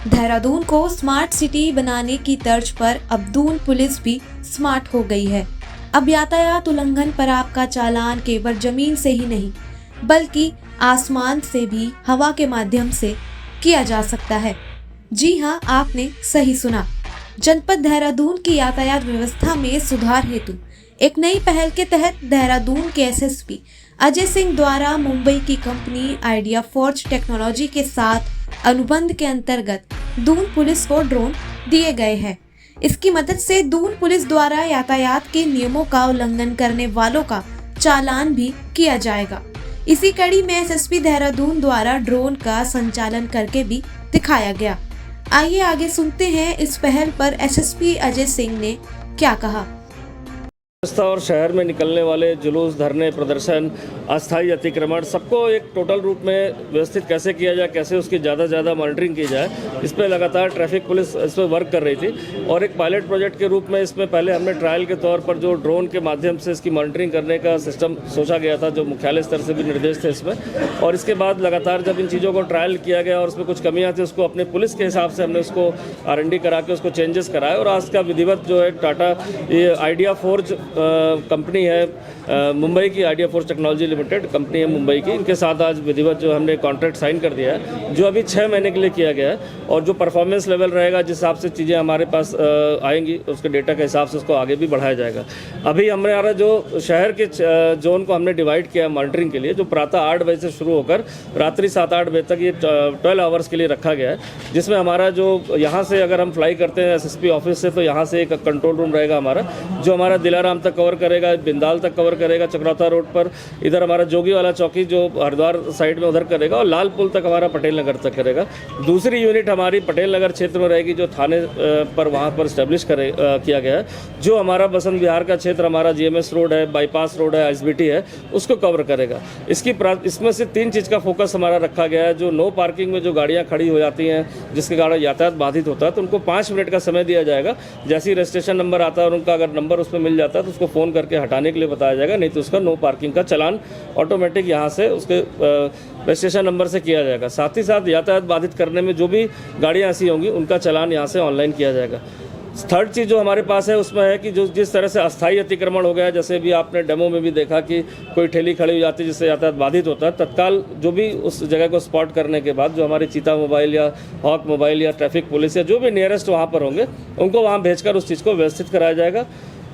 देहरादून को smart city बनाने की तर्ज पर अब दून पुलिस भी स्मार्ट हो गई है। अब यातायात उल्लंघन पर आपका चालान केवल जमीन से ही नहीं बल्कि आसमान से भी हवा के माध्यम से किया जा सकता है। जी हां, आपने सही सुना। जनपद देहरादून की यातायात व्यवस्था में सुधार हेतु एक नई पहल के तहत देहरादून के एसएसपी अजय सिंह द्वारा मुंबई की कंपनी आइडिया फोर्ज टेक्नोलॉजी के साथ अनुबंध के अंतर्गत दून पुलिस को ड्रोन दिए गए हैं। इसकी मदद से दून पुलिस द्वारा यातायात के नियमों का उल्लंघन करने वालों का चालान भी किया जाएगा। इसी कड़ी में एसएसपी देहरादून द्वारा ड्रोन का संचालन करके भी दिखाया गया। आइए आगे सुनते हैं इस पहल पर एसएसपी अजय सिंह ने क्या कहा। व्यवस्था और शहर में निकलने वाले जुलूस, धरने, प्रदर्शन, अस्थायी अतिक्रमण सबको एक टोटल रूप में व्यवस्थित कैसे किया जाए, कैसे उसकी ज़्यादा से ज़्यादा मॉनिटरिंग की जाए, इस पर लगातार ट्रैफिक पुलिस इस पर वर्क कर रही थी। और एक पायलट प्रोजेक्ट के रूप में इसमें पहले हमने ट्रायल के तौर पर जो ड्रोन के माध्यम से इसकी मॉनिटरिंग करने का सिस्टम सोचा गया था, जो मुख्यालय स्तर से भी निर्देश थे इसमें। और इसके बाद लगातार जब इन चीज़ों को ट्रायल किया गया और उसमें कुछ कमियाँ थी, उसको अपने पुलिस के हिसाब से हमने उसको R&D करा के उसको चेंजेस कराए। और आज का विधिवत जो है टाटा ये आइडिया फोर्ज कंपनी है, मुंबई की idea forge technology limited company है मुंबई की, इनके साथ आज विधिवत जो हमने कॉन्ट्रैक्ट साइन कर दिया है, जो अभी 6 महीने के लिए किया गया है। और जो परफॉर्मेंस लेवल रहेगा, जिस हिसाब से चीज़ें हमारे पास आएंगी, उसके डेटा के हिसाब से उसको आगे भी बढ़ाया जाएगा। अभी हमारा जो शहर के जोन को हमने डिवाइड किया है मॉनिटरिंग के लिए, जो प्रातः 8 बजे से शुरू होकर रात्रि 7-8 बजे तक ये 12 आवर्स के लिए रखा गया है। जिसमें हमारा जो यहाँ से अगर हम फ्लाई करते हैं एसएसपी ऑफिस से, तो यहाँ से एक कंट्रोल रूम रहेगा हमारा, जो हमारा दिलाराम तक कवर करेगा, बिंदाल तक कवर करेगा, चक्रौता रोड पर इधर हमारा जोगी वाला चौकी जो हरिद्वार साइड में उधर करेगा, और लाल पुल तक हमारा पटेल नगर तक करेगा। दूसरी यूनिट हमारी पटेल नगर क्षेत्र में रहेगी, जो थाने पर वहाँ पर स्टैब्लिश किया गया है। जो हमारा बसंत विहार का क्षेत्र हमारा GMS रोड है, बाईपास रोड है, ISBT है, उसको कवर करेगा। इसमें से 3 चीज़ का फोकस हमारा रखा गया है। जो नो पार्किंग में जो गाड़ियाँ खड़ी हो जाती हैं, जिसके कारण यातायात बाधित होता है, तो उनको 5 मिनट का समय दिया जाएगा। जैसे ही रजिस्ट्रेशन नंबर आता है और उनका अगर नंबर उसमें मिल जाता है, तो उसको फ़ोन करके हटाने के लिए बताया जाएगा, नहीं तो उसका नो पार्किंग का चालान ऑटोमेटिक यहाँ से उसके रजिस्ट्रेशन नंबर से किया जाएगा। साथ ही साथ यातायात बाधित करने में जो भी गाड़ियाँ ऐसी होंगी, उनका चालान यहाँ से ऑनलाइन किया जाएगा। थर्ड चीज़ जो हमारे पास है उसमें है कि जो जिस तरह से अस्थायी अतिक्रमण हो गया, जैसे भी आपने डेमो में भी देखा कि कोई ठेली खड़ी हो जाती है जिससे यातायात बाधित होता है, तत्काल जो भी उस जगह को स्पॉट करने के बाद जो हमारे चीता मोबाइल या हॉक मोबाइल या ट्रैफिक पुलिस या जो भी नियरेस्ट वहाँ पर होंगे, उनको वहाँ भेजकर उस चीज़ को व्यवस्थित कराया जाएगा।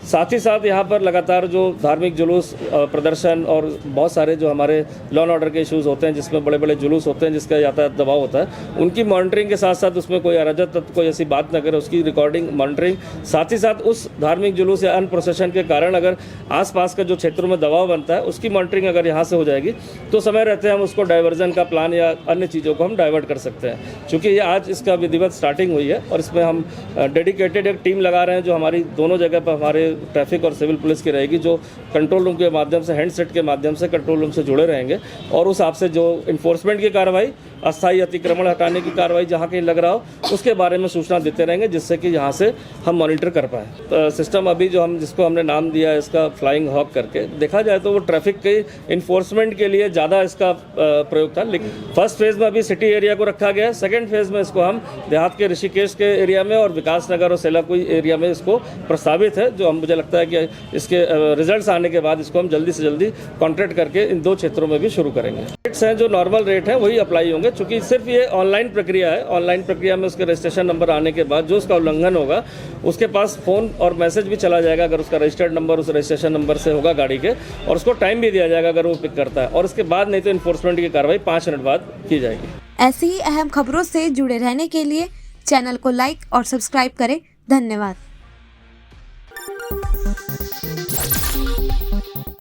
साथ ही साथ यहाँ पर लगातार जो धार्मिक जुलूस, प्रदर्शन और बहुत सारे जो हमारे लॉ एंड ऑर्डर के इश्यूज़ होते हैं, जिसमें बड़े बड़े जुलूस होते हैं, जिसका यातायात दबाव होता है, उनकी मॉनिटरिंग के साथ साथ उसमें कोई अराजक तत्व कोई ऐसी बात न करे, उसकी रिकॉर्डिंग, मॉनिटरिंग। साथ ही साथ उस धार्मिक जुलूस या अन्य प्रोसेशन के कारण अगर आसपास के जो क्षेत्रों में दबाव बनता है, उसकी मॉनिटरिंग अगर यहाँ से हो जाएगी, तो समय रहते हम उसको डाइवर्जन का प्लान या अन्य चीज़ों को हम डाइवर्ट कर सकते हैं। चूँकि ये आज इसका विधिवत स्टार्टिंग हुई है और इसमें हम डेडिकेटेड एक टीम लगा रहे हैं, जो हमारी दोनों जगह पर हमारे ट्रैफिक और सिविल पुलिस की रहेगी, जो कंट्रोल रूम के माध्यम से, हैंडसेट के माध्यम से कंट्रोल रूम से जुड़े रहेंगे। और उस हिसाब से जो इन्फोर्समेंट की कार्रवाई, अस्थायी अतिक्रमण हटाने की कार्रवाई जहाँ कहीं लग रहा हो, उसके बारे में सूचना देते रहेंगे, जिससे कि यहाँ से हम मॉनिटर कर पाएँ। तो सिस्टम अभी जो जिसको हमने नाम दिया है इसका फ्लाइंग हॉक करके, देखा जाए तो वो ट्रैफिक के इन्फोर्समेंट के लिए ज़्यादा इसका प्रयोग था। लेकिन फर्स्ट फेज़ में अभी सिटी एरिया को रखा गया है, सेकेंड फेज़ में इसको हम देहात के ऋषिकेश के एरिया में और विकास नगर और सेलाकुई एरिया में इसको प्रस्तावित है, जो मुझे लगता है कि इसके रिजल्ट्स आने के बाद इसको हम जल्दी से जल्दी कॉन्ट्रैक्ट करके इन 2 क्षेत्रों में भी शुरू करेंगे। रेट्स हैं जो नॉर्मल रेट हैं वही अप्लाई होंगे, चूंकि सिर्फ ये ऑनलाइन प्रक्रिया है। ऑनलाइन प्रक्रिया में उसके रजिस्ट्रेशन नंबर आने के बाद जो उसका उल्लंघन होगा, उसके पास फ़ोन और मैसेज भी चला जाएगा अगर उसका रजिस्टर्ड नंबर उस रजिस्ट्रेशन नंबर से होगा गाड़ी के, और उसको टाइम भी दिया जाएगा अगर वो पिक करता है। और उसके बाद नहीं तो इन्फोर्समेंट की कार्रवाई 5 मिनट बाद की जाएगी। ऐसी ही अहम खबरों से जुड़े रहने के लिए चैनल को लाइक और सब्सक्राइब करें। धन्यवाद।